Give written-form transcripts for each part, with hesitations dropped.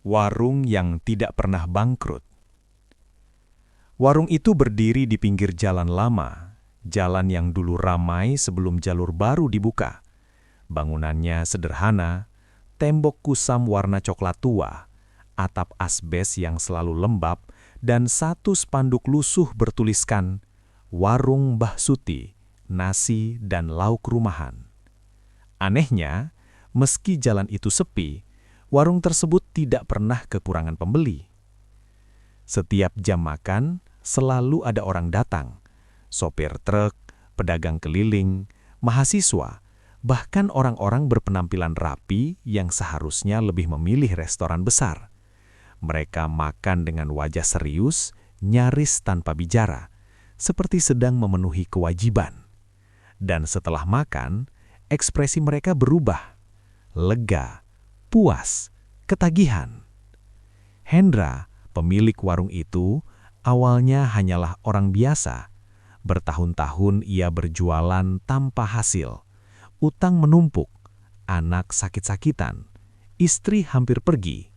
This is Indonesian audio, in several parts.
Warung yang tidak pernah bangkrut. Warung itu berdiri di pinggir jalan lama, jalan yang dulu ramai sebelum jalur baru dibuka. Bangunannya sederhana, tembok kusam warna coklat tua, atap asbes yang selalu lembab, dan satu spanduk lusuh bertuliskan, "Warung Mbah Suti, nasi dan lauk rumahan." Anehnya, meski jalan itu sepi, warung tersebut tidak pernah kekurangan pembeli. Setiap jam makan, selalu ada orang datang. Sopir truk, pedagang keliling, mahasiswa, bahkan orang-orang berpenampilan rapi yang seharusnya lebih memilih restoran besar. Mereka makan dengan wajah serius, nyaris tanpa bicara, seperti sedang memenuhi kewajiban. Dan setelah makan, ekspresi mereka berubah. Lega, puas, ketagihan. Hendra, pemilik warung itu, awalnya hanyalah orang biasa. Bertahun-tahun ia berjualan tanpa hasil. Utang menumpuk, anak sakit-sakitan, istri hampir pergi.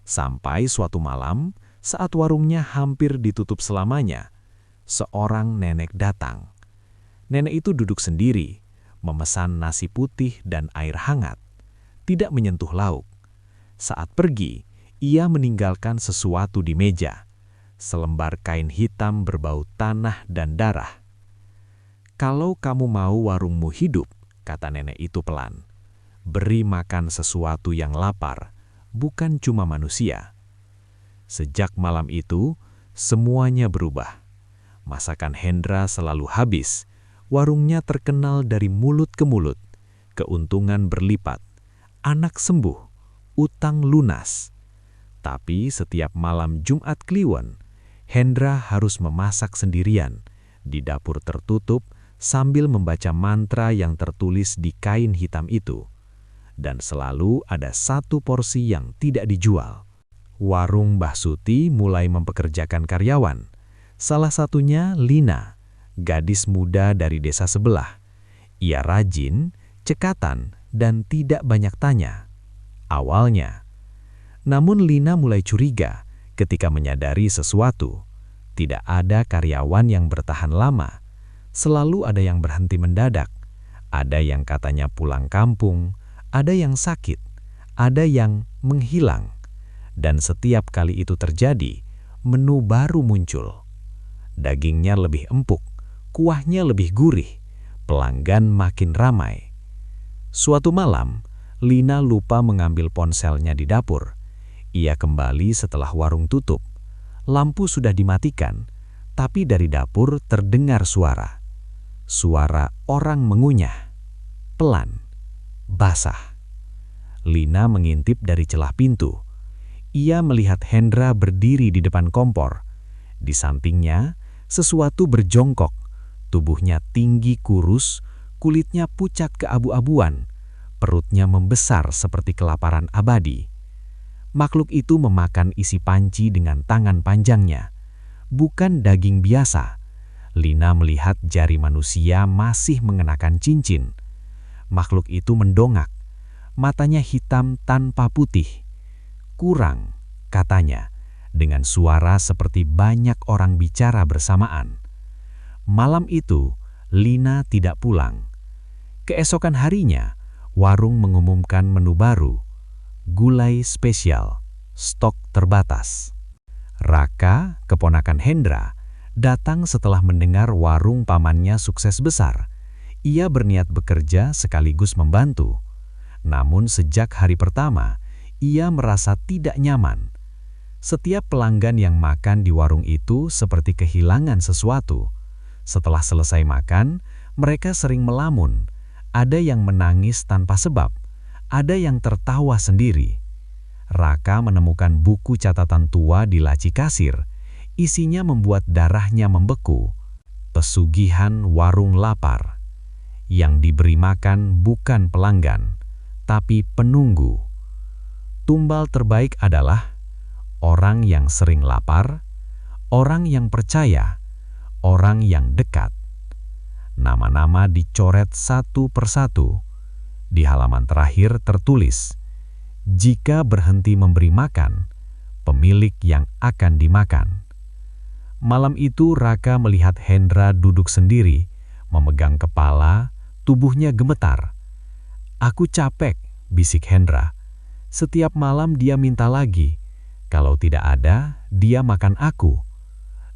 Sampai suatu malam, saat warungnya hampir ditutup selamanya, seorang nenek datang. Nenek itu duduk sendiri, memesan nasi putih dan air hangat. Tidak menyentuh lauk. Saat pergi, ia meninggalkan sesuatu di meja. Selembar kain hitam berbau tanah dan darah. "Kalau kamu mau warungmu hidup," kata nenek itu pelan, "beri makan sesuatu yang lapar, bukan cuma manusia." Sejak malam itu, semuanya berubah. Masakan Hendra selalu habis. Warungnya terkenal dari mulut ke mulut. Keuntungan berlipat. Anak sembuh, utang lunas. Tapi setiap malam Jumat Kliwon, Hendra harus memasak sendirian di dapur tertutup sambil membaca mantra yang tertulis di kain hitam itu. Dan selalu ada satu porsi yang tidak dijual. Warung Mbah Suti mulai mempekerjakan karyawan. Salah satunya Lina, gadis muda dari desa sebelah. Ia rajin, cekatan, dan tidak banyak tanya. Awalnya. Namun Lina mulai curiga ketika menyadari sesuatu. Tidak ada karyawan yang bertahan lama. Selalu ada yang berhenti mendadak. Ada yang katanya pulang kampung, ada yang sakit, ada yang menghilang. Dan setiap kali itu terjadi, menu baru muncul. Dagingnya lebih empuk, kuahnya lebih gurih, pelanggan makin ramai. Suatu malam, Lina lupa mengambil ponselnya di dapur. Ia kembali setelah warung tutup. Lampu sudah dimatikan, tapi dari dapur terdengar suara. Suara orang mengunyah. Pelan, basah. Lina mengintip dari celah pintu. Ia melihat Hendra berdiri di depan kompor. Di sampingnya, sesuatu berjongkok. Tubuhnya tinggi kurus, kulitnya pucat keabu-abuan, perutnya membesar seperti kelaparan abadi. Makhluk itu memakan isi panci dengan tangan panjangnya. Bukan daging biasa. Lina melihat jari manusia masih mengenakan cincin. Makhluk itu mendongak. Matanya hitam tanpa putih. "Kurang," katanya, dengan suara seperti banyak orang bicara bersamaan. Malam itu, Lina tidak pulang. Keesokan harinya, warung mengumumkan menu baru. Gulai spesial, stok terbatas. Raka, keponakan Hendra, datang setelah mendengar warung pamannya sukses besar. Ia berniat bekerja sekaligus membantu. Namun sejak hari pertama, ia merasa tidak nyaman. Setiap pelanggan yang makan di warung itu seperti kehilangan sesuatu. Setelah selesai makan, mereka sering melamun. Ada yang menangis tanpa sebab, ada yang tertawa sendiri. Raka menemukan buku catatan tua di laci kasir. Isinya membuat darahnya membeku. Pesugihan warung lapar. Yang diberi makan bukan pelanggan, tapi penunggu. Tumbal terbaik adalah orang yang sering lapar, orang yang percaya, orang yang dekat. Nama-nama dicoret satu persatu. Di halaman terakhir tertulis, Jika berhenti memberi makan, pemilik yang akan dimakan. Malam itu Raka melihat Hendra duduk sendiri, memegang kepala, tubuhnya gemetar. "Aku capek," bisik Hendra. "Setiap malam dia minta lagi. Kalau tidak ada, dia makan aku."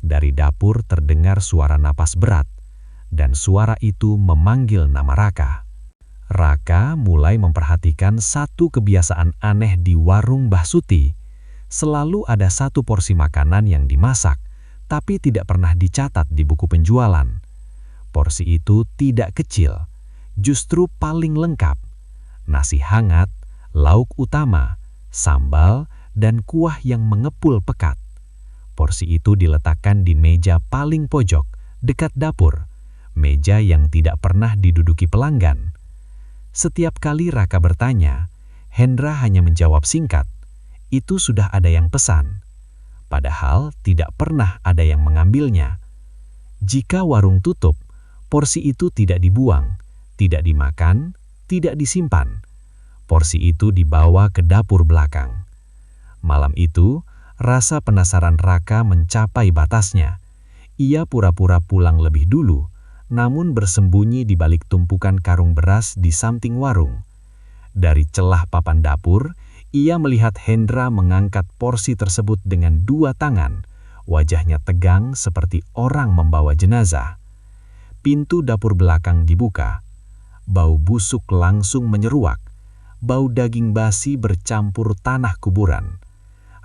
Dari dapur terdengar suara napas berat, dan suara itu memanggil nama Raka. Raka mulai memperhatikan satu kebiasaan aneh di warung Mbah Suti. Selalu ada satu porsi makanan yang dimasak, tapi tidak pernah dicatat di buku penjualan. Porsi itu tidak kecil, justru paling lengkap. Nasi hangat, lauk utama, sambal, dan kuah yang mengepul pekat. Porsi itu diletakkan di meja paling pojok, dekat dapur, meja yang tidak pernah diduduki pelanggan. Setiap kali Raka bertanya, Hendra hanya menjawab singkat, "Itu sudah ada yang pesan." Padahal tidak pernah ada yang mengambilnya. Jika warung tutup, porsi itu tidak dibuang, tidak dimakan, tidak disimpan. Porsi itu dibawa ke dapur belakang. Malam itu, rasa penasaran Raka mencapai batasnya. Ia pura-pura pulang lebih dulu, namun bersembunyi di balik tumpukan karung beras di samping warung. Dari celah papan dapur, ia melihat Hendra mengangkat porsi tersebut dengan dua tangan, wajahnya tegang seperti orang membawa jenazah. Pintu dapur belakang dibuka. Bau busuk langsung menyeruak. Bau daging basi bercampur tanah kuburan.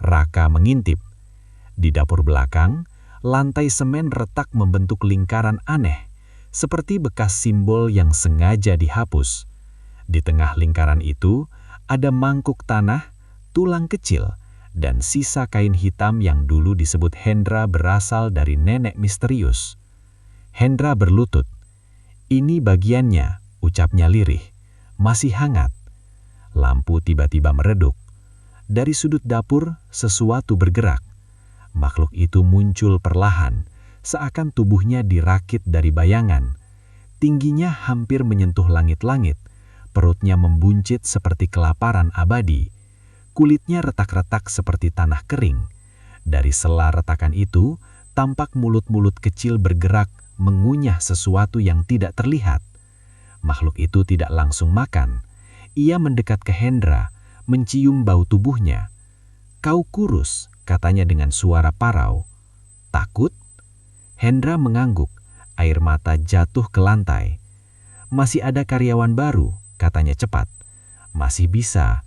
Raka mengintip. Di dapur belakang, lantai semen retak membentuk lingkaran aneh, seperti bekas simbol yang sengaja dihapus. Di tengah lingkaran itu, ada mangkuk tanah, tulang kecil, dan sisa kain hitam yang dulu disebut Hendra berasal dari nenek misterius. Hendra berlutut. "Ini bagiannya," ucapnya lirih. "Masih hangat." Lampu tiba-tiba meredup. Dari sudut dapur, sesuatu bergerak. Makhluk itu muncul perlahan, seakan tubuhnya dirakit dari bayangan. Tingginya hampir menyentuh langit-langit, perutnya membuncit seperti kelaparan abadi. Kulitnya retak-retak seperti tanah kering. Dari sela retakan itu, tampak mulut-mulut kecil bergerak mengunyah sesuatu yang tidak terlihat. Makhluk itu tidak langsung makan. Ia mendekat ke Hendra, mencium bau tubuhnya. "Kau kurus," katanya dengan suara parau. "Takut?" Hendra mengangguk, air mata jatuh ke lantai. "Masih ada karyawan baru," katanya cepat. "Masih bisa."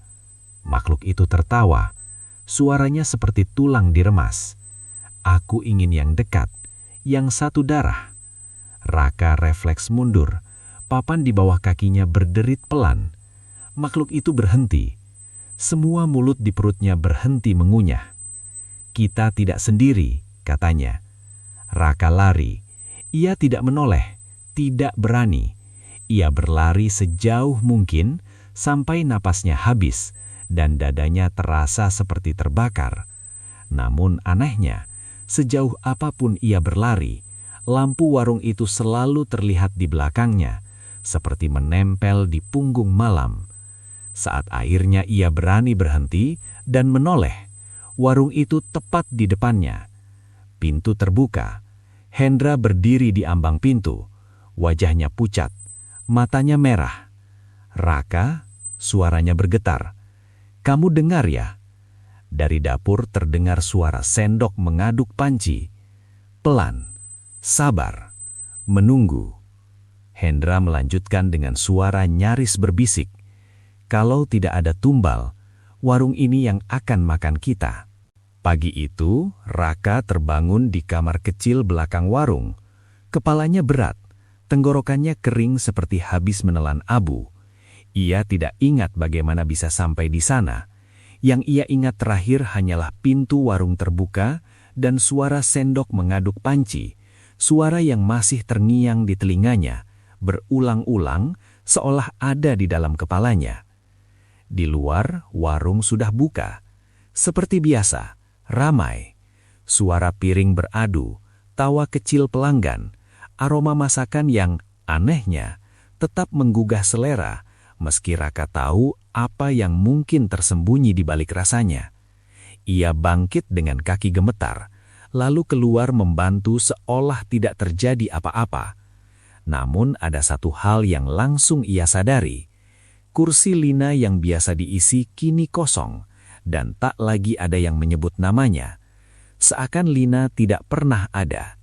Makhluk itu tertawa. Suaranya seperti tulang diremas. "Aku ingin yang dekat, yang satu darah." Raka refleks mundur. Papan di bawah kakinya berderit pelan. Makhluk itu berhenti. Semua mulut di perutnya berhenti mengunyah. "Kita tidak sendiri," katanya. Raka lari. Ia tidak menoleh, tidak berani. Ia berlari sejauh mungkin sampai napasnya habis dan dadanya terasa seperti terbakar. Namun anehnya, sejauh apapun ia berlari, lampu warung itu selalu terlihat di belakangnya, seperti menempel di punggung malam. Saat akhirnya ia berani berhenti dan menoleh, warung itu tepat di depannya. Pintu terbuka. Hendra berdiri di ambang pintu. Wajahnya pucat, matanya merah. "Raka," suaranya bergetar. "Kamu dengar ya?" Dari dapur terdengar suara sendok mengaduk panci. Pelan, sabar, menunggu. Hendra melanjutkan dengan suara nyaris berbisik. "Kalau tidak ada tumbal, warung ini yang akan makan kita." Pagi itu, Raka terbangun di kamar kecil belakang warung. Kepalanya berat, tenggorokannya kering seperti habis menelan abu. Ia tidak ingat bagaimana bisa sampai di sana. Yang ia ingat terakhir hanyalah pintu warung terbuka dan suara sendok mengaduk panci, suara yang masih terngiang di telinganya, berulang-ulang seolah ada di dalam kepalanya. Di luar, warung sudah buka. Seperti biasa, ramai. Suara piring beradu, tawa kecil pelanggan, aroma masakan yang, anehnya, tetap menggugah selera, meski Raka tahu apa yang mungkin tersembunyi di balik rasanya. Ia bangkit dengan kaki gemetar, lalu keluar membantu seolah tidak terjadi apa-apa. Namun ada satu hal yang langsung ia sadari. Kursi Lina yang biasa diisi kini kosong, dan tak lagi ada yang menyebut namanya. Seakan Lina tidak pernah ada.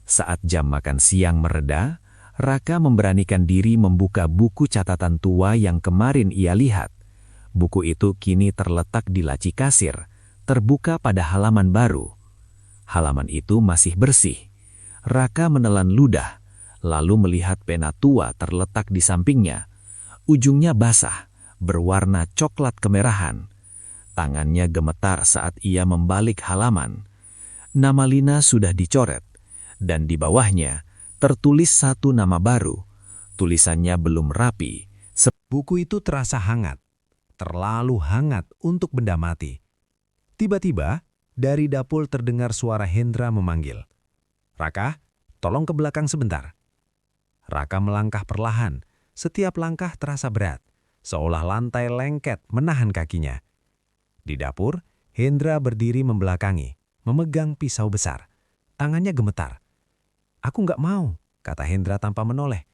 Saat jam makan siang mereda, Raka memberanikan diri membuka buku catatan tua yang kemarin ia lihat. Buku itu kini terletak di laci kasir, terbuka pada halaman baru. Halaman itu masih bersih. Raka menelan ludah, lalu melihat pena tua terletak di sampingnya. Ujungnya basah, berwarna coklat kemerahan. Tangannya gemetar saat ia membalik halaman. Nama Lina sudah dicoret, dan di bawahnya tertulis satu nama baru. Tulisannya belum rapi. Buku itu terasa hangat, terlalu hangat untuk benda mati. Tiba-tiba, dari dapur terdengar suara Hendra memanggil. "Raka, tolong ke belakang sebentar." Raka melangkah perlahan, setiap langkah terasa berat, seolah lantai lengket menahan kakinya. Di dapur, Hendra berdiri membelakangi, memegang pisau besar. Tangannya gemetar. "Aku nggak mau," kata Hendra tanpa menoleh.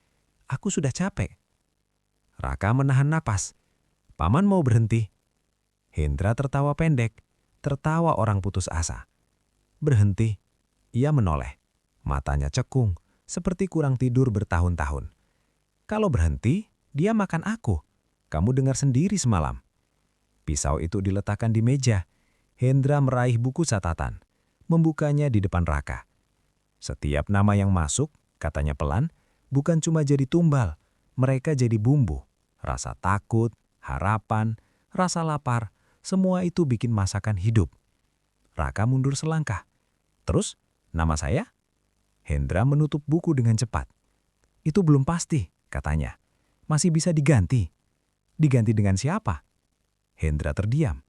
"Aku sudah capek." Raka menahan napas. "Paman mau berhenti?" Hendra tertawa pendek, tertawa orang putus asa. "Berhenti?" Ia menoleh. Matanya cekung, seperti kurang tidur bertahun-tahun. "Kalau berhenti, dia makan aku. Kamu dengar sendiri semalam." Pisau itu diletakkan di meja. Hendra meraih buku catatan, membukanya di depan Raka. "Setiap nama yang masuk," katanya pelan, "bukan cuma jadi tumbal, mereka jadi bumbu. Rasa takut, harapan, rasa lapar, semua itu bikin masakan hidup." Raka mundur selangkah. "Terus, nama saya?" Hendra menutup buku dengan cepat. "Itu belum pasti," katanya. "Masih bisa diganti." "Diganti dengan siapa?" Hendra terdiam.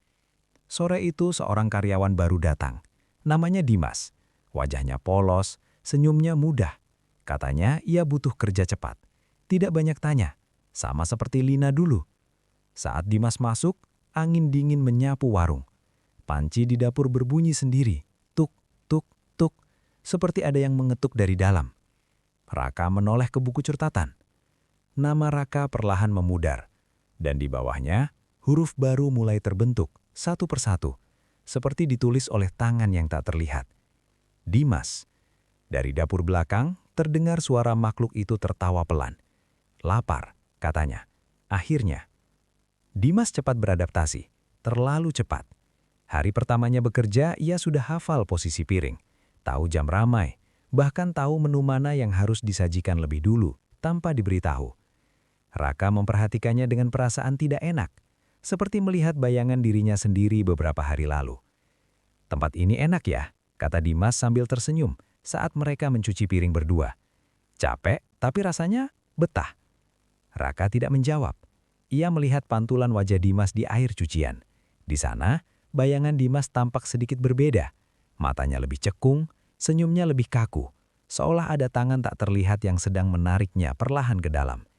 Sore itu seorang karyawan baru datang. Namanya Dimas. Wajahnya polos, senyumnya mudah. Katanya ia butuh kerja cepat. Tidak banyak tanya, sama seperti Lina dulu. Saat Dimas masuk, angin dingin menyapu warung. Panci di dapur berbunyi sendiri. Tuk, tuk, tuk. Seperti ada yang mengetuk dari dalam. Raka menoleh ke buku catatan. Nama Raka perlahan memudar. Dan di bawahnya, huruf baru mulai terbentuk, satu persatu. Seperti ditulis oleh tangan yang tak terlihat. Dimas. Dari dapur belakang, terdengar suara makhluk itu tertawa pelan. "Lapar," katanya. Akhirnya. Dimas cepat beradaptasi. Terlalu cepat. Hari pertamanya bekerja, ia sudah hafal posisi piring. Tahu jam ramai. Bahkan tahu menu mana yang harus disajikan lebih dulu, tanpa diberitahu. Raka memperhatikannya dengan perasaan tidak enak. Seperti melihat bayangan dirinya sendiri beberapa hari lalu. "Tempat ini enak ya," kata Dimas sambil tersenyum saat mereka mencuci piring berdua. "Capek, tapi rasanya betah." Raka tidak menjawab. Ia melihat pantulan wajah Dimas di air cucian. Di sana, bayangan Dimas tampak sedikit berbeda. Matanya lebih cekung, senyumnya lebih kaku, seolah ada tangan tak terlihat yang sedang menariknya perlahan ke dalam.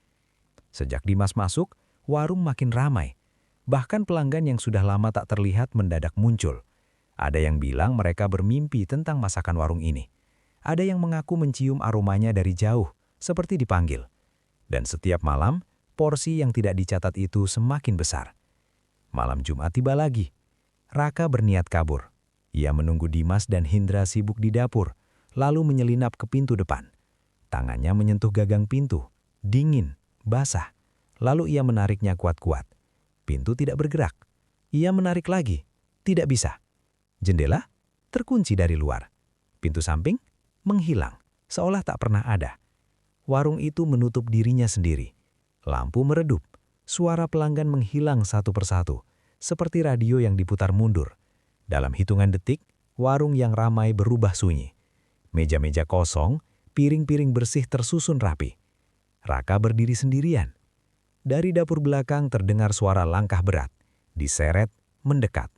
Sejak Dimas masuk, warung makin ramai. Bahkan pelanggan yang sudah lama tak terlihat mendadak muncul. Ada yang bilang mereka bermimpi tentang masakan warung ini. Ada yang mengaku mencium aromanya dari jauh, seperti dipanggil. Dan setiap malam, porsi yang tidak dicatat itu semakin besar. Malam Jumat tiba lagi. Raka berniat kabur. Ia menunggu Dimas dan Hendra sibuk di dapur, lalu menyelinap ke pintu depan. Tangannya menyentuh gagang pintu, dingin, basah. Lalu ia menariknya kuat-kuat. Pintu tidak bergerak. Ia menarik lagi. Tidak bisa. Jendela terkunci dari luar. Pintu samping menghilang, seolah tak pernah ada. Warung itu menutup dirinya sendiri. Lampu meredup. Suara pelanggan menghilang satu persatu, seperti radio yang diputar mundur. Dalam hitungan detik, warung yang ramai berubah sunyi. Meja-meja kosong, piring-piring bersih tersusun rapi. Raka berdiri sendirian. Dari dapur belakang terdengar suara langkah berat, diseret, mendekat.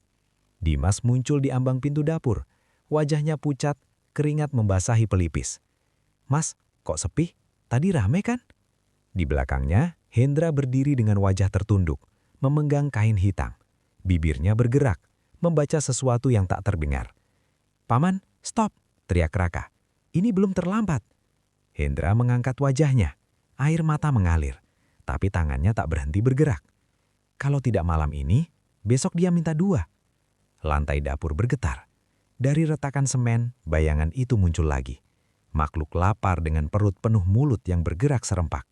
Dimas muncul di ambang pintu dapur. Wajahnya pucat, keringat membasahi pelipis. "Mas, kok sepi? Tadi rame kan?" Di belakangnya, Hendra berdiri dengan wajah tertunduk, memegang kain hitam. Bibirnya bergerak, membaca sesuatu yang tak terdengar. "Paman, stop!" teriak Raka. "Ini belum terlambat." Hendra mengangkat wajahnya. Air mata mengalir, tapi tangannya tak berhenti bergerak. Kalau tidak malam ini, besok dia minta 2. Lantai dapur bergetar. Dari retakan semen, bayangan itu muncul lagi. Makhluk lapar dengan perut penuh mulut yang bergerak serempak.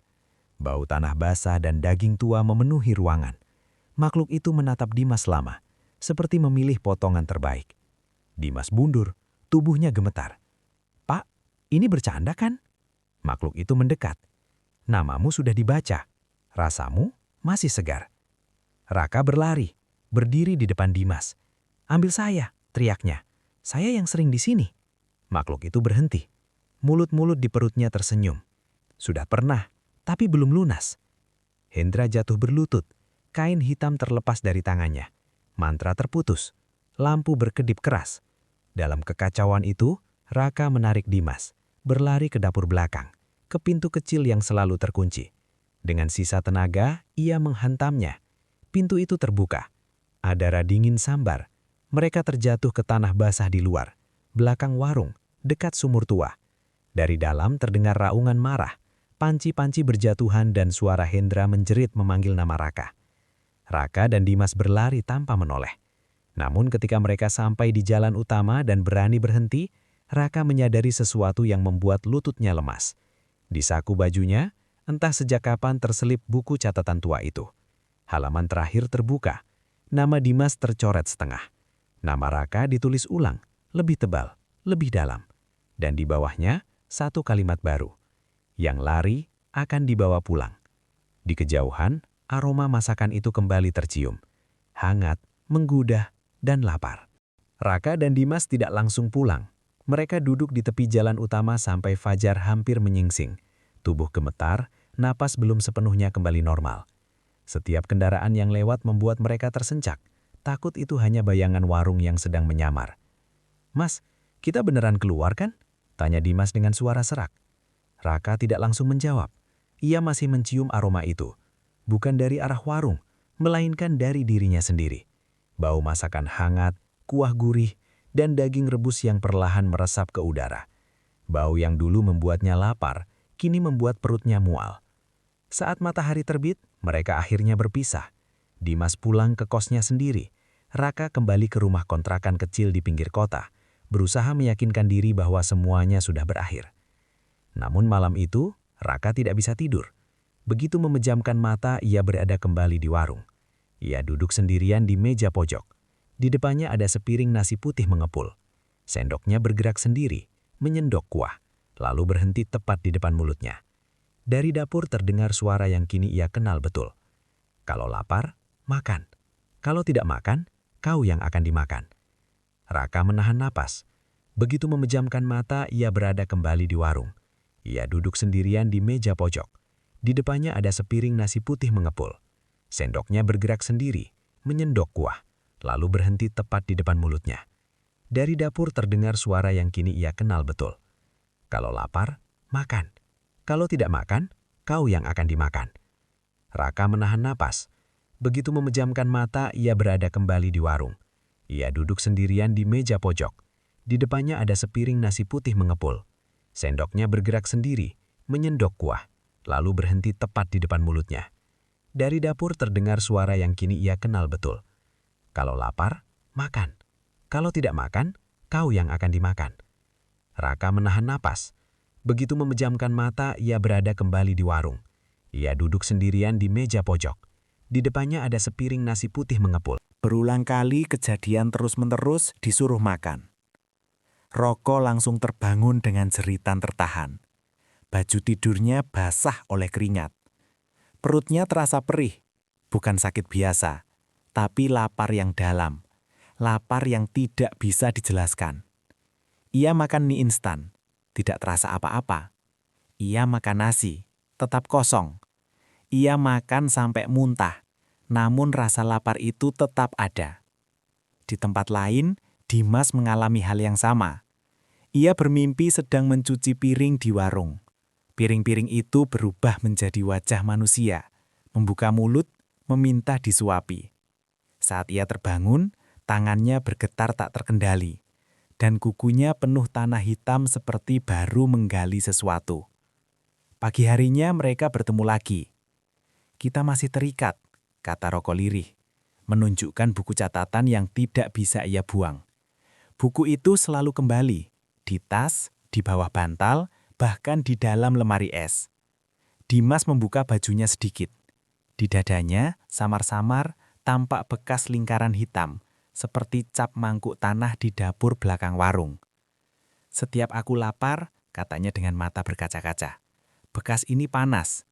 Bau tanah basah dan daging tua memenuhi ruangan. Makhluk itu menatap Dimas lama, seperti memilih potongan terbaik. Dimas mundur, tubuhnya gemetar. "Pak, ini bercanda kan?" Makhluk itu mendekat. "Namamu sudah dibaca. Rasamu masih segar." Raka berlari, berdiri di depan Dimas. "Ambil saya," teriaknya. "Saya yang sering di sini." Makhluk itu berhenti. Mulut-mulut di perutnya tersenyum. Sudah pernah, tapi belum lunas. Hendra jatuh berlutut. Kain hitam terlepas dari tangannya. Mantra terputus. Lampu berkedip keras. Dalam kekacauan itu, Raka menarik Dimas, berlari ke dapur belakang, ke pintu kecil yang selalu terkunci. Dengan sisa tenaga, ia menghantamnya. Pintu itu terbuka. Adara dingin sambar. Mereka terjatuh ke tanah basah di luar, belakang warung, dekat sumur tua. Dari dalam terdengar raungan marah. Panci-panci berjatuhan dan suara Hendra menjerit memanggil nama Raka. Raka dan Dimas berlari tanpa menoleh. Namun ketika mereka sampai di jalan utama dan berani berhenti, Raka menyadari sesuatu yang membuat lututnya lemas. Di saku bajunya, entah sejak kapan terselip buku catatan tua itu. Halaman terakhir terbuka. Nama Dimas tercoret setengah. Nama Raka ditulis ulang, lebih tebal, lebih dalam. Dan di bawahnya, satu kalimat baru. Yang lari akan dibawa pulang. Di kejauhan, aroma masakan itu kembali tercium. Hangat, menggugah, dan lapar. Raka dan Dimas tidak langsung pulang. Mereka duduk di tepi jalan utama sampai fajar hampir menyingsing. Tubuh gemetar, napas belum sepenuhnya kembali normal. Setiap kendaraan yang lewat membuat mereka tersencak. Takut itu hanya bayangan warung yang sedang menyamar. "Mas, kita beneran keluar kan?" tanya Dimas dengan suara serak. Raka tidak langsung menjawab. Ia masih mencium aroma itu. Bukan dari arah warung, melainkan dari dirinya sendiri. Bau masakan hangat, kuah gurih, dan daging rebus yang perlahan meresap ke udara. Bau yang dulu membuatnya lapar, kini membuat perutnya mual. Saat matahari terbit, mereka akhirnya berpisah. Dimas pulang ke kosnya sendiri. Raka kembali ke rumah kontrakan kecil di pinggir kota, berusaha meyakinkan diri bahwa semuanya sudah berakhir. Namun malam itu, Raka tidak bisa tidur. Begitu memejamkan mata, ia berada kembali di warung. Ia duduk sendirian di meja pojok. Di depannya ada sepiring nasi putih mengepul. Sendoknya bergerak sendiri, menyendok kuah, lalu berhenti tepat di depan mulutnya. Dari dapur terdengar suara yang kini ia kenal betul. "Kalau lapar, makan. Kalau tidak makan, kau yang akan dimakan." Raka menahan napas. Begitu memejamkan mata, ia berada kembali di warung. Ia duduk sendirian di meja pojok. Di depannya ada sepiring nasi putih mengepul. Sendoknya bergerak sendiri, menyendok kuah, lalu berhenti tepat di depan mulutnya. Dari dapur terdengar suara yang kini ia kenal betul. "Kalau lapar, makan. Kalau tidak makan, kau yang akan dimakan." Raka menahan napas. Begitu memejamkan mata, ia berada kembali di warung. Ia duduk sendirian di meja pojok. Di depannya ada sepiring nasi putih mengepul. Sendoknya bergerak sendiri, menyendok kuah, lalu berhenti tepat di depan mulutnya. Dari dapur terdengar suara yang kini ia kenal betul. "Kalau lapar, makan. Kalau tidak makan, kau yang akan dimakan." Raka menahan napas. Begitu memejamkan mata, ia berada kembali di warung. Ia duduk sendirian di meja pojok. Di depannya ada sepiring nasi putih mengepul. Berulang kali kejadian terus-menerus disuruh makan. Roko langsung terbangun dengan jeritan tertahan. Baju tidurnya basah oleh keringat. Perutnya terasa perih, bukan sakit biasa, tapi lapar yang dalam. Lapar yang tidak bisa dijelaskan. Ia makan mie instan, tidak terasa apa-apa. Ia makan nasi, tetap kosong. Ia makan sampai muntah, namun rasa lapar itu tetap ada. Di tempat lain, Dimas mengalami hal yang sama. Ia bermimpi sedang mencuci piring di warung. Piring-piring itu berubah menjadi wajah manusia. membuka mulut, meminta disuapi. Saat ia terbangun, tangannya bergetar tak terkendali, dan kukunya penuh tanah hitam seperti baru menggali sesuatu. Pagi harinya mereka bertemu lagi. "Kita masih terikat," kata Roko lirih, menunjukkan buku catatan yang tidak bisa ia buang. Buku itu selalu kembali, di tas, di bawah bantal, bahkan di dalam lemari es. Dimas membuka bajunya sedikit. Di dadanya, samar-samar, tampak bekas lingkaran hitam, seperti cap mangkuk tanah di dapur belakang warung. "Setiap aku lapar," katanya dengan mata berkaca-kaca, "bekas ini panas."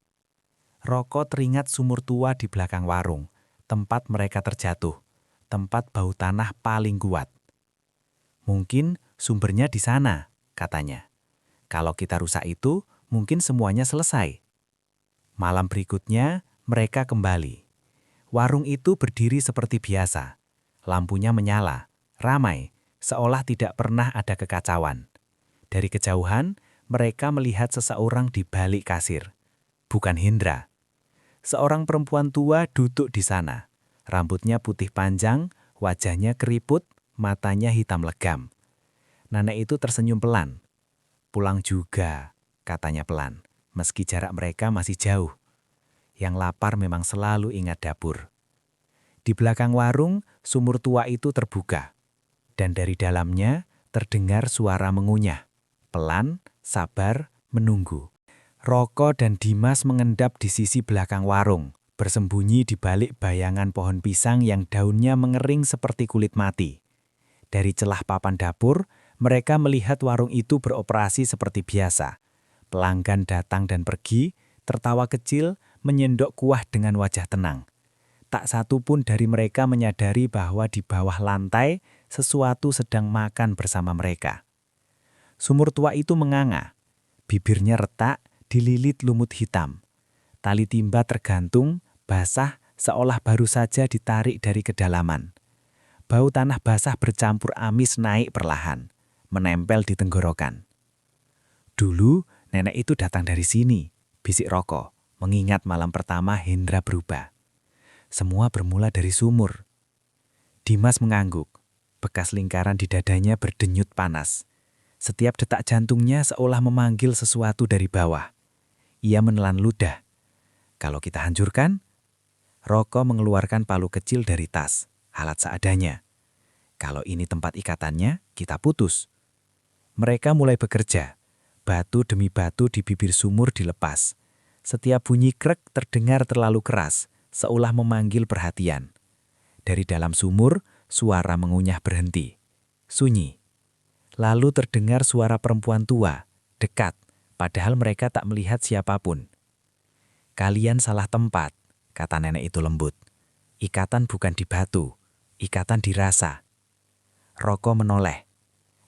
Roko teringat sumur tua di belakang warung, tempat mereka terjatuh, tempat bau tanah paling kuat. "Mungkin sumbernya di sana," katanya. "Kalau kita rusak itu, mungkin semuanya selesai." Malam berikutnya, mereka kembali. Warung itu berdiri seperti biasa. Lampunya menyala, ramai, seolah tidak pernah ada kekacauan. Dari kejauhan, mereka melihat seseorang di balik kasir. Bukan Hendra. Seorang perempuan tua duduk di sana. Rambutnya putih panjang, wajahnya keriput, matanya hitam legam. Nenek itu tersenyum pelan. "Pulang juga," katanya pelan, meski jarak mereka masih jauh. Yang lapar memang selalu ingat dapur. Di belakang warung, sumur tua itu terbuka. Dan dari dalamnya terdengar suara mengunyah. Pelan, sabar, menunggu. Roko dan Dimas mengendap di sisi belakang warung, bersembunyi di balik bayangan pohon pisang yang daunnya mengering seperti kulit mati. Dari celah papan dapur, mereka melihat warung itu beroperasi seperti biasa. Pelanggan datang dan pergi, tertawa kecil, menyendok kuah dengan wajah tenang. Tak satu pun dari mereka menyadari bahwa di bawah lantai sesuatu sedang makan bersama mereka. Sumur tua itu menganga. Bibirnya retak, dililit lumut hitam. Tali timba tergantung, basah, seolah baru saja ditarik dari kedalaman. Bau tanah basah bercampur amis naik perlahan, menempel di tenggorokan. "Dulu nenek itu datang dari sini," bisik Roko, mengingat malam pertama Hendra berubah. "Semua bermula dari sumur." Dimas mengangguk. Bekas lingkaran di dadanya berdenyut panas. Setiap detak jantungnya seolah memanggil sesuatu dari bawah. Ia menelan ludah. "Kalau kita hancurkan?" Roko mengeluarkan palu kecil dari tas, alat seadanya. "Kalau ini tempat ikatannya, kita putus." Mereka mulai bekerja. Batu demi batu di bibir sumur dilepas. Setiap bunyi krek terdengar terlalu keras, seolah memanggil perhatian. Dari dalam sumur, suara mengunyah berhenti. Sunyi. Lalu terdengar suara perempuan tua, dekat, padahal mereka tak melihat siapapun. "Kalian salah tempat," kata nenek itu lembut. "Ikatan bukan di batu, ikatan di rasa." Roko menoleh.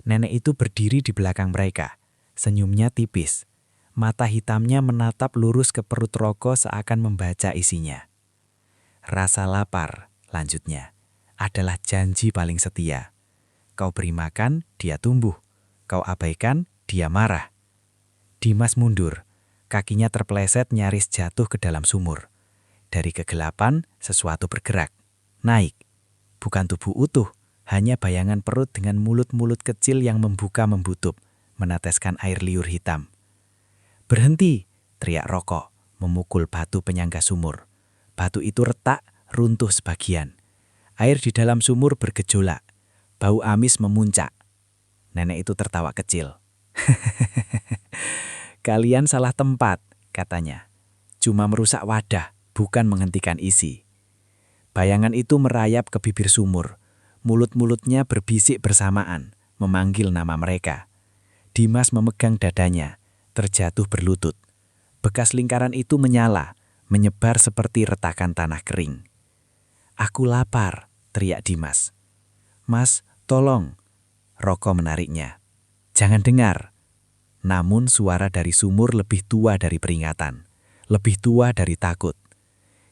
Nenek itu berdiri di belakang mereka, senyumnya tipis. Mata hitamnya menatap lurus ke perut Roko seakan membaca isinya. "Rasa lapar," lanjutnya, "adalah janji paling setia. Kau beri makan, dia tumbuh. Kau abaikan, dia marah." Dimas mundur. Kakinya terpeleset nyaris jatuh ke dalam sumur. Dari kegelapan, sesuatu bergerak. Naik. Bukan tubuh utuh, hanya bayangan perut dengan mulut-mulut kecil yang membuka-membutup, meneteskan air liur hitam. "Berhenti!" teriak Roko, memukul batu penyangga sumur. Batu itu retak, runtuh sebagian. Air di dalam sumur bergejolak. Bau amis memuncak. Nenek itu tertawa kecil. "Kalian salah tempat," katanya. "Cuma merusak wadah, bukan menghentikan isi." Bayangan itu merayap ke bibir sumur. Mulut-mulutnya berbisik bersamaan, memanggil nama mereka. Dimas memegang dadanya, terjatuh berlutut. Bekas lingkaran itu menyala, menyebar seperti retakan tanah kering. "Aku lapar," teriak Dimas. "Mas, tolong." Roko menariknya. "Jangan dengar." Namun suara dari sumur lebih tua dari peringatan, lebih tua dari takut.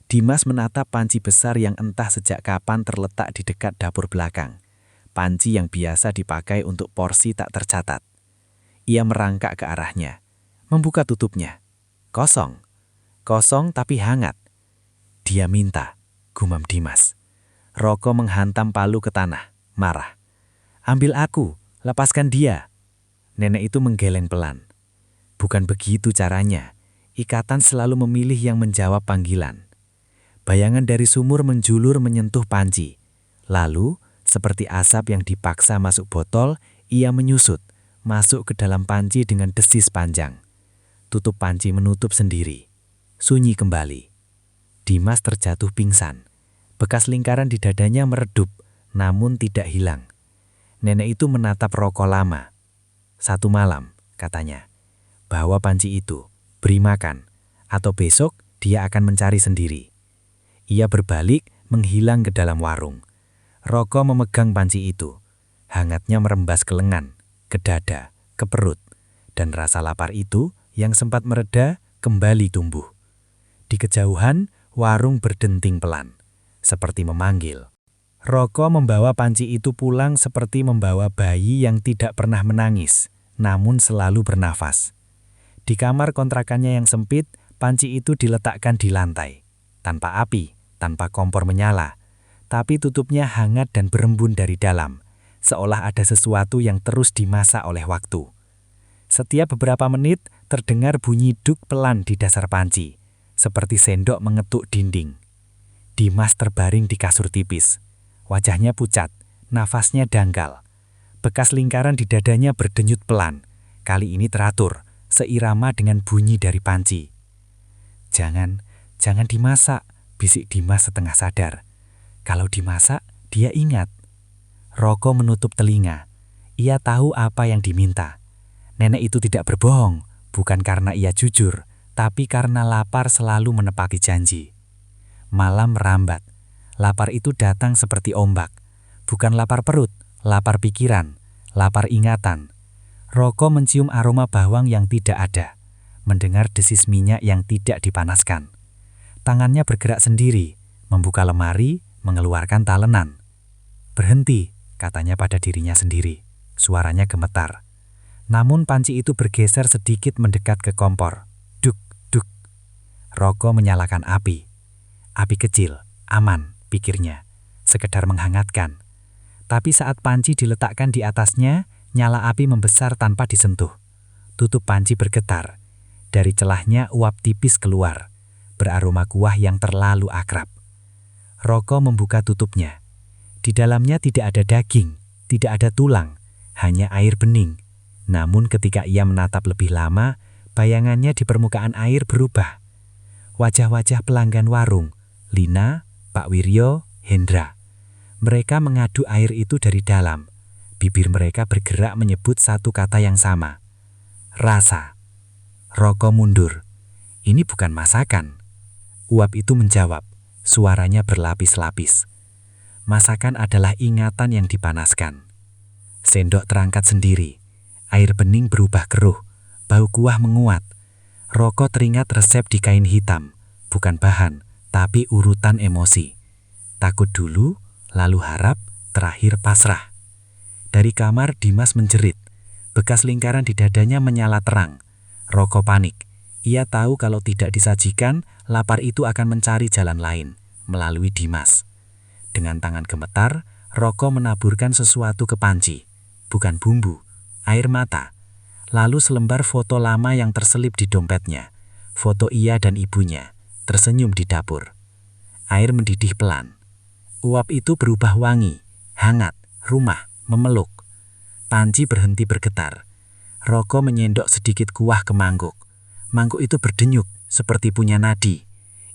Dimas menatap panci besar yang entah sejak kapan terletak di dekat dapur belakang. Panci yang biasa dipakai untuk porsi tak tercatat. Ia merangkak ke arahnya, membuka tutupnya. Kosong. Kosong tapi hangat. Dia minta, gumam Dimas. Roko menghantam palu ke tanah, marah. Ambil aku, lepaskan dia. Nenek itu menggeleng pelan. Bukan begitu caranya. Ikatan selalu memilih yang menjawab panggilan. Bayangan dari sumur menjulur menyentuh panci. Lalu, seperti asap yang dipaksa masuk botol, ia menyusut, masuk ke dalam panci dengan desis panjang. Tutup panci menutup sendiri. Sunyi kembali. Dimas terjatuh pingsan. Bekas lingkaran di dadanya meredup, namun tidak hilang. Nenek itu menatap Roko lama. 1 malam, katanya, bawa panci itu, beri makan, atau besok dia akan mencari sendiri. Ia berbalik, menghilang ke dalam warung. Roko memegang panci itu. Hangatnya merembas ke lengan, ke dada, ke perut, dan rasa lapar itu yang sempat mereda kembali tumbuh. Di kejauhan, warung berdenting pelan, seperti memanggil. Roko membawa panci itu pulang seperti membawa bayi yang tidak pernah menangis, namun selalu bernafas. Di kamar kontrakannya yang sempit, panci itu diletakkan di lantai. Tanpa api, tanpa kompor menyala, tapi tutupnya hangat dan berembun dari dalam, seolah ada sesuatu yang terus dimasak oleh waktu. Setiap beberapa menit, terdengar bunyi duk pelan di dasar panci, seperti sendok mengetuk dinding. Dimas terbaring di kasur tipis. Wajahnya pucat, nafasnya dangkal. Bekas lingkaran di dadanya berdenyut pelan. Kali ini teratur, seirama dengan bunyi dari panci. Jangan dimasak, bisik Dimas setengah sadar. Kalau dimasak, dia ingat. Roko menutup telinga. Ia tahu apa yang diminta. Nenek itu tidak berbohong, bukan karena ia jujur, tapi karena lapar selalu menepati janji. Malam merambat. Lapar itu datang seperti ombak. Bukan lapar perut, lapar pikiran, lapar ingatan. Roko mencium aroma bawang yang tidak ada, mendengar desis minyak yang tidak dipanaskan. Tangannya bergerak sendiri, membuka lemari, mengeluarkan talenan. Berhenti, katanya pada dirinya sendiri. Suaranya gemetar. Namun panci itu bergeser sedikit mendekat ke kompor. Duk, duk. Roko menyalakan api. Api kecil, aman. Pikirnya, sekedar menghangatkan. Tapi saat panci diletakkan di atasnya, nyala api membesar tanpa disentuh. Tutup panci bergetar. Dari celahnya uap tipis keluar, beraroma kuah yang terlalu akrab. Roko membuka tutupnya. Di dalamnya tidak ada daging, tidak ada tulang, hanya air bening. Namun ketika ia menatap lebih lama, bayangannya di permukaan air berubah. Wajah-wajah pelanggan warung, Lina, Pak Wiryo, Hendra. Mereka mengadu air itu dari dalam. Bibir mereka bergerak menyebut satu kata yang sama. Rasa. Roko mundur. Ini bukan masakan. Uap itu menjawab. Suaranya berlapis-lapis. Masakan adalah ingatan yang dipanaskan. Sendok terangkat sendiri. Air bening berubah keruh. Bau kuah menguat. Roko teringat resep di kain hitam. Bukan bahan, tapi urutan emosi. Takut dulu, lalu harap, terakhir pasrah. Dari kamar Dimas menjerit. Bekas lingkaran di dadanya menyala terang. Roko panik. Ia tahu kalau tidak disajikan, lapar itu akan mencari jalan lain, melalui Dimas. Dengan tangan gemetar, Roko menaburkan sesuatu ke panci. Bukan bumbu, air mata. Lalu selembar foto lama yang terselip di dompetnya. Foto ia dan ibunya. Tersenyum di dapur. Air mendidih pelan. Uap itu berubah wangi, hangat, rumah, memeluk. Panci berhenti bergetar. Roko menyendok sedikit kuah ke mangkuk. Mangkuk itu berdenyuk, seperti punya nadi.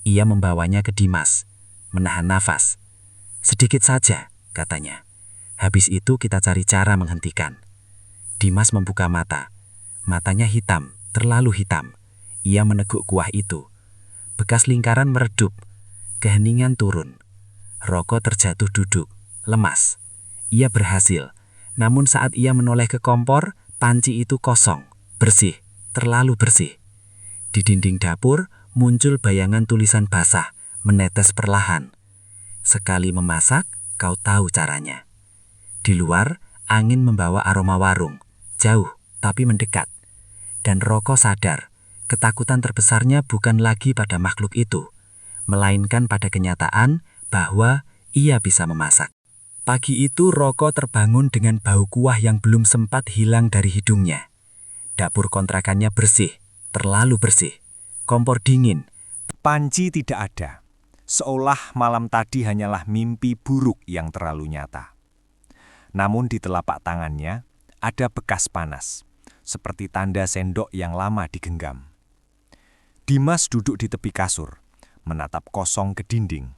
Ia membawanya ke Dimas. Menahan nafas. Sedikit saja, katanya. Habis itu kita cari cara menghentikan. Dimas membuka mata. Matanya hitam, terlalu hitam. Ia meneguk kuah itu. Bekas lingkaran meredup. Keheningan turun. Roko terjatuh duduk, lemas. Ia berhasil. Namun saat ia menoleh ke kompor, panci itu kosong, bersih, terlalu bersih. Di dinding dapur muncul bayangan tulisan basah, menetes perlahan. Sekali memasak, kau tahu caranya. Di luar, angin membawa aroma warung. Jauh, tapi mendekat. Dan Roko sadar. Ketakutan terbesarnya bukan lagi pada makhluk itu. melainkan pada kenyataan bahwa ia bisa memasak. Pagi itu Roko terbangun dengan bau kuah yang belum sempat hilang dari hidungnya. Dapur kontrakannya bersih, terlalu bersih. Kompor dingin. Panci tidak ada. Seolah malam tadi hanyalah mimpi buruk yang terlalu nyata. Namun di telapak tangannya ada bekas panas, seperti tanda sendok yang lama digenggam. Dimas duduk di tepi kasur, menatap kosong ke dinding.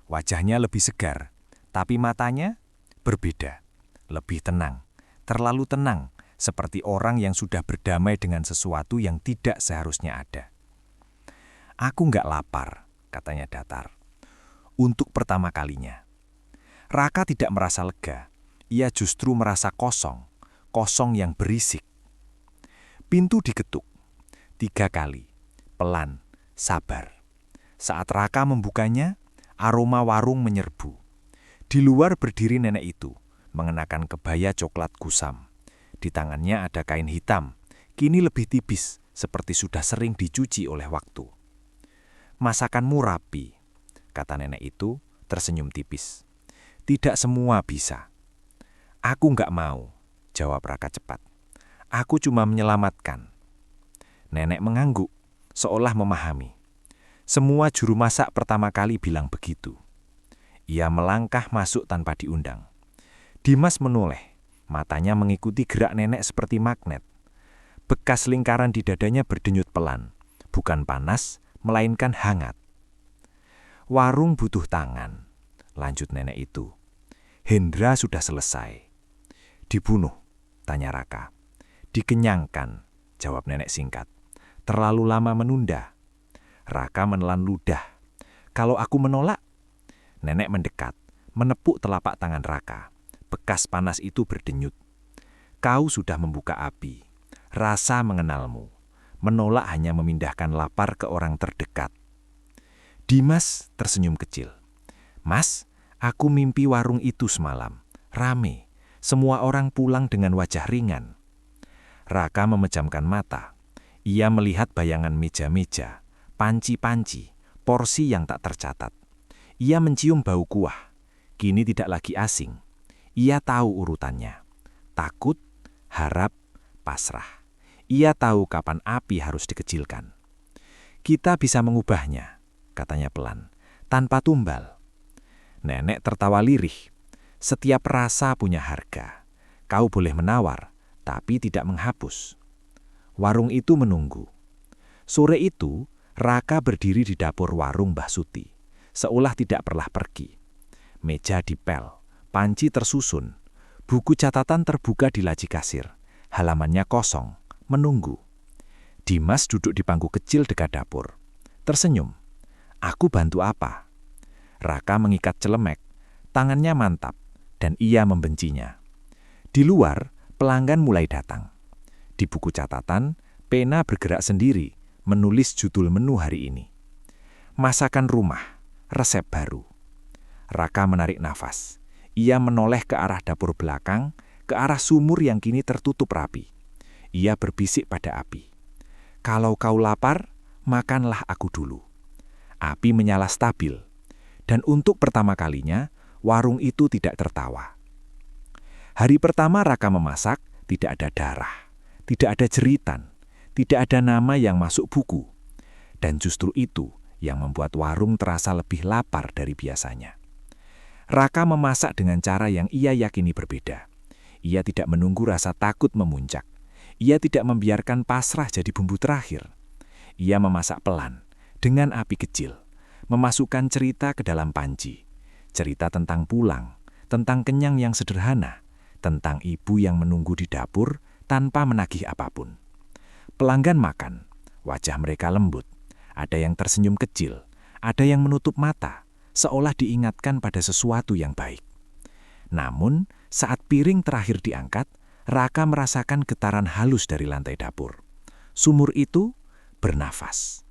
Wajahnya lebih segar, tapi matanya berbeda, lebih tenang, terlalu tenang, seperti orang yang sudah berdamai dengan sesuatu yang tidak seharusnya ada. "Aku nggak lapar," katanya datar. Untuk pertama kalinya. Raka tidak merasa lega, ia justru merasa kosong, kosong yang berisik. Pintu diketuk 3 kali, pelan, sabar. Saat Raka membukanya, aroma warung menyerbu. Di luar berdiri nenek itu, mengenakan kebaya coklat kusam. Di tangannya ada kain hitam, kini lebih tipis, seperti sudah sering dicuci oleh waktu. "Masakanmu rapi," kata nenek itu, tersenyum tipis. "Tidak semua bisa." "Aku nggak mau," jawab Raka cepat. "Aku cuma menyelamatkan." Nenek mengangguk, seolah memahami. Semua juru masak pertama kali bilang begitu. Ia melangkah masuk tanpa diundang. Dimas menoleh, matanya mengikuti gerak nenek seperti magnet. Bekas lingkaran di dadanya berdenyut pelan, bukan panas, melainkan hangat. "Warung butuh tangan," lanjut nenek itu. "Hendra sudah selesai." "Dibunuh?" tanya Raka. "Dikenyangkan," jawab nenek singkat. "Terlalu lama menunda." Raka menelan ludah. "Kalau aku menolak?" Nenek mendekat, menepuk telapak tangan Raka. Bekas panas itu berdenyut. "Kau sudah membuka api. Rasa mengenalmu. Menolak hanya memindahkan lapar ke orang terdekat." Dimas tersenyum kecil. "Mas, aku mimpi warung itu semalam. Rame. Semua orang pulang dengan wajah ringan." Raka memejamkan mata. Ia melihat bayangan meja-meja, panci-panci, porsi yang tak tercatat. Ia mencium bau kuah. Kini tidak lagi asing. Ia tahu urutannya. Takut, harap, pasrah. Ia tahu kapan api harus dikecilkan. "Kita bisa mengubahnya," katanya pelan, "tanpa tumbal." Nenek tertawa lirih. "Setiap rasa punya harga. Kau boleh menawar, tapi tidak menghapus." Warung itu menunggu. Sore itu, Raka berdiri di dapur warung Mbah Suti, seolah tidak pernah pergi. Meja dipel, panci tersusun, buku catatan terbuka di laci kasir, halamannya kosong, menunggu. Dimas duduk di pangku kecil dekat dapur. Tersenyum. "Aku bantu apa?" Raka mengikat celemek, tangannya mantap, dan ia membencinya. Di luar, pelanggan mulai datang. Di buku catatan, pena bergerak sendiri, menulis judul menu hari ini. "Masakan rumah, resep baru." Raka menarik nafas. Ia menoleh ke arah dapur belakang, ke arah sumur yang kini tertutup rapi. Ia berbisik pada api. "Kalau kau lapar, makanlah aku dulu." Api menyala stabil, dan untuk pertama kalinya, warung itu tidak tertawa. Hari pertama Raka memasak, tidak ada darah, tidak ada jeritan, tidak ada nama yang masuk buku. Dan justru itu yang membuat warung terasa lebih lapar dari biasanya. Raka memasak dengan cara yang ia yakini berbeda. Ia tidak menunggu rasa takut memuncak. Ia tidak membiarkan pasrah jadi bumbu terakhir. Ia memasak pelan, dengan api kecil, memasukkan cerita ke dalam panci. Cerita tentang pulang, tentang kenyang yang sederhana, tentang ibu yang menunggu di dapur tanpa menagih apapun. Pelanggan makan, wajah mereka lembut. Ada yang tersenyum kecil, ada yang menutup mata, seolah diingatkan pada sesuatu yang baik. Namun, saat piring terakhir diangkat, Raka merasakan getaran halus dari lantai dapur. Sumur itu bernafas.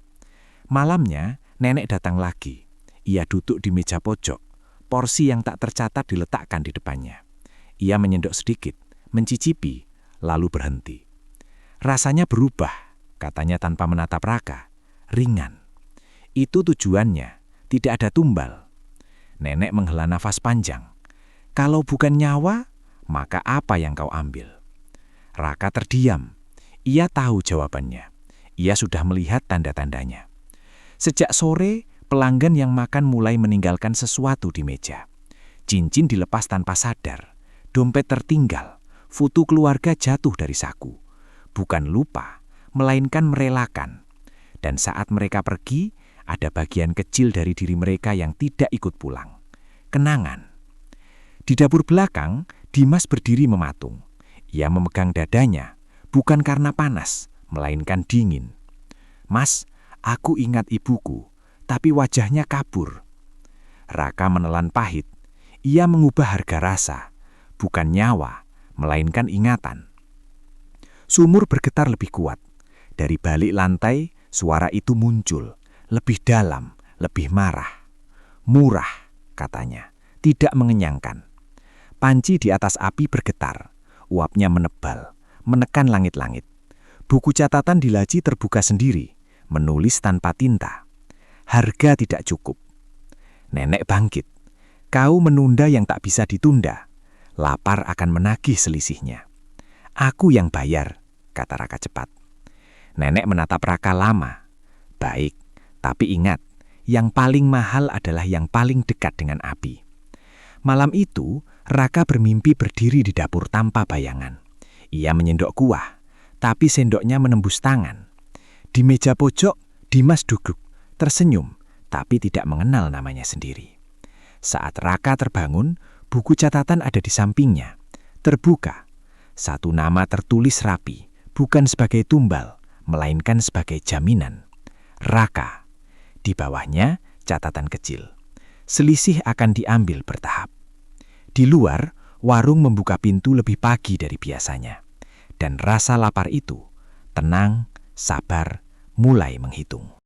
Malamnya, nenek datang lagi. Ia duduk di meja pojok. Porsi yang tak tercatat diletakkan di depannya. Ia menyendok sedikit, mencicipi, lalu berhenti. "Rasanya berubah," katanya tanpa menatap Raka. "Ringan." Itu tujuannya, tidak ada tumbal. Nenek menghela nafas panjang. Kalau bukan nyawa, maka apa yang kau ambil? Raka terdiam. Ia tahu jawabannya. Ia sudah melihat tanda-tandanya. Sejak sore, pelanggan yang makan mulai meninggalkan sesuatu di meja. Cincin dilepas tanpa sadar. Dompet tertinggal. Foto keluarga jatuh dari saku. Bukan lupa, melainkan merelakan. Dan saat mereka pergi, ada bagian kecil dari diri mereka yang tidak ikut pulang. Kenangan. Di dapur belakang, Dimas berdiri mematung. Ia memegang dadanya, bukan karena panas, melainkan dingin. Mas, aku ingat ibuku, tapi wajahnya kabur. Raka menelan pahit. Ia mengubah harga rasa, bukan nyawa, melainkan ingatan. Sumur bergetar lebih kuat. Dari balik lantai, suara itu muncul, lebih dalam, lebih marah. Murah, katanya, tidak mengenyangkan. Panci di atas api bergetar, uapnya menebal, menekan langit-langit. Buku catatan di laci terbuka sendiri, menulis tanpa tinta. Harga tidak cukup. Nenek bangkit. Kau menunda yang tak bisa ditunda. Lapar akan menagih selisihnya. Aku yang bayar, kata Raka cepat. Nenek menatap Raka lama. Baik, tapi ingat, yang paling mahal adalah yang paling dekat dengan api. Malam itu, Raka bermimpi berdiri di dapur tanpa bayangan. Ia menyendok kuah, tapi sendoknya menembus tangan. Di meja pojok, Dimas duduk, tersenyum, tapi tidak mengenal namanya sendiri. Saat Raka terbangun, buku catatan ada di sampingnya. Terbuka. Satu nama tertulis rapi, bukan sebagai tumbal, melainkan sebagai jaminan. Raka. Di bawahnya, catatan kecil. Selisih akan diambil bertahap. Di luar, warung membuka pintu lebih pagi dari biasanya. Dan rasa lapar itu, tenang, sabar, mulai menghitung.